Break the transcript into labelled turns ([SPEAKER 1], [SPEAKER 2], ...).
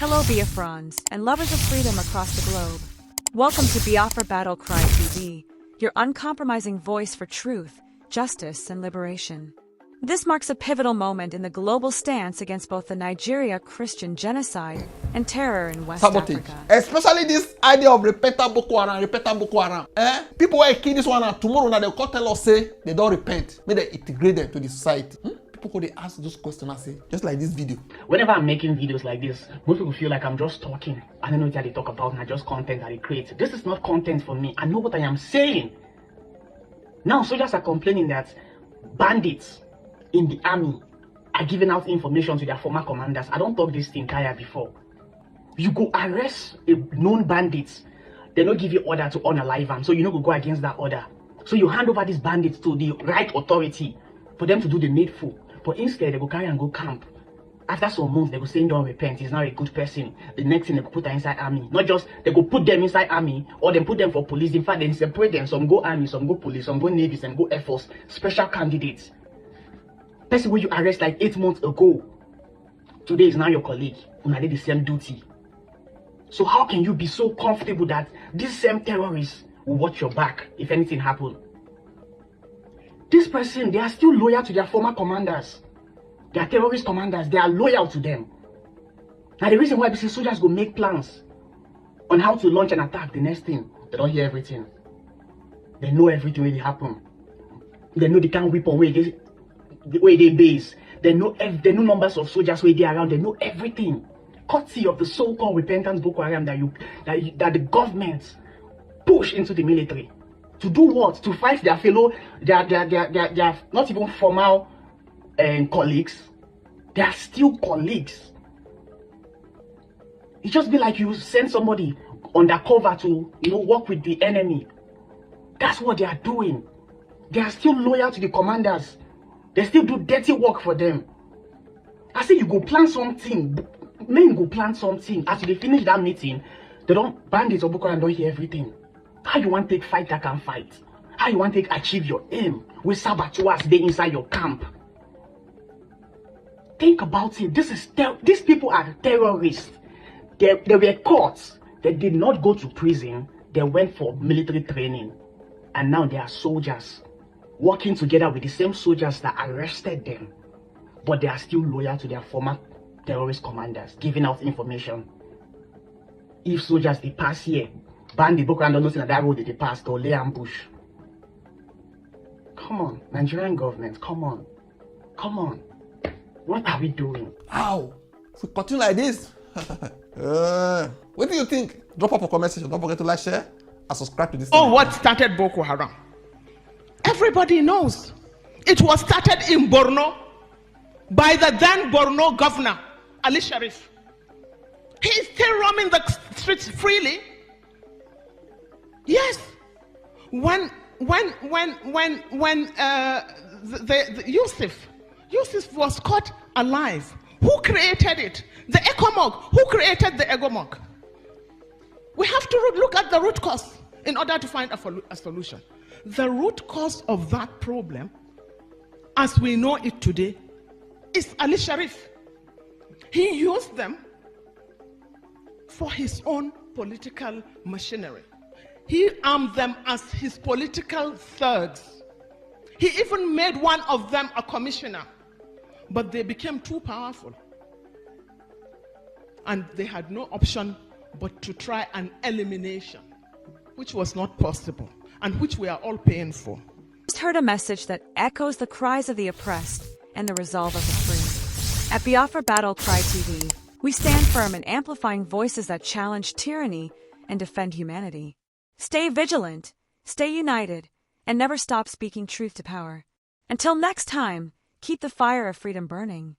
[SPEAKER 1] Hello Biafrans and lovers of freedom across the globe. Welcome to Biafra Battle Cry TV, your uncompromising voice for truth, justice, and liberation. This marks a pivotal moment in the global stance against both the Nigeria Christian genocide and terror in West Africa.
[SPEAKER 2] Especially this idea of repentant Boko Haram. People who kill this one and tomorrow now they'll tell us say they don't repent. May they integrate them to the society. People could ask those questions and say, just like this video.
[SPEAKER 3] Whenever I'm making videos like this, most people feel like I'm just talking. I don't know what they talk about, not just content that they create. This is not content for me. I know what I am saying. Now soldiers are complaining that bandits in the army are giving out information to their former commanders. I don't talk this thing Kaya before. You go arrest a known bandits, they don't give you order to unalive them, so you know go against that order. So you hand over these bandits to the right authority for them to do the needful. But instead they go carry and go camp. After some months they go say don't repent, he's not a good person. The next thing they go put her inside army. Not just they go put them inside army or they put them for police. In fact, they separate them. Some go army, some go police, some go navy, some go air force. Special candidates. Person who you arrest like 8 months ago, today is now your colleague. Una did the same duty. So how can you be so comfortable that these same terrorists will watch your back if anything happens? This person, they are still loyal to their former commanders. They are terrorist commanders. They are loyal to them. Now the reason why these soldiers go make plans on how to launch an attack, the next thing, they don't hear everything. They know everything will happen. They know they can't weapon where they base. They know numbers of soldiers where they are around. They know everything. Courtesy of the so-called repentant Boko Haram that the government push into the military. To do what? To fight their fellow, their not even formal colleagues. They are still colleagues. It just be like you send somebody undercover to work with the enemy. That's what they are doing. They are still loyal to the commanders. They still do dirty work for them. I say you go plan something. Men go plan something. After they finish that meeting, they don't bandits or Boko Haram don't hear everything. How you want to take fight that can fight? How you want to achieve your aim with saboteurs they inside your camp? Think about it. These people are terrorists. They were caught. They did not go to prison. They went for military training. And now they are soldiers. Working together with the same soldiers that arrested them. But they are still loyal to their former terrorist commanders, giving out information. If soldiers they pass here, bandit Boko Haram don't know that road they pass, they'll lay ambush. Come on, Nigerian government, come on. Come on. What are we doing?
[SPEAKER 2] How? If we continue like this, what do you think? Drop up a comment section. Don't forget to like, share, and subscribe to this channel.
[SPEAKER 4] What started Boko Haram? Everybody knows. It was started in Borno by the then Borno governor, Ali Sharif. He is still roaming the streets freely. Yes. When Yusuf was caught alive, who created it? The ECOMOG. Who created the ECOMOG? We have to look at the root cause in order to find a solution. The root cause of that problem, as we know it today, is Ali Sharif. He used them for his own political machinery. He armed them as his political thugs. He even made one of them a commissioner. But they became too powerful. And they had no option but to try an elimination, which was not possible, and which we are all paying for.
[SPEAKER 1] Just heard a message that echoes the cries of the oppressed and the resolve of the free. At Biafra Battle Cry TV, we stand firm in amplifying voices that challenge tyranny and defend humanity. Stay vigilant, stay united, and never stop speaking truth to power. Until next time, keep the fire of freedom burning.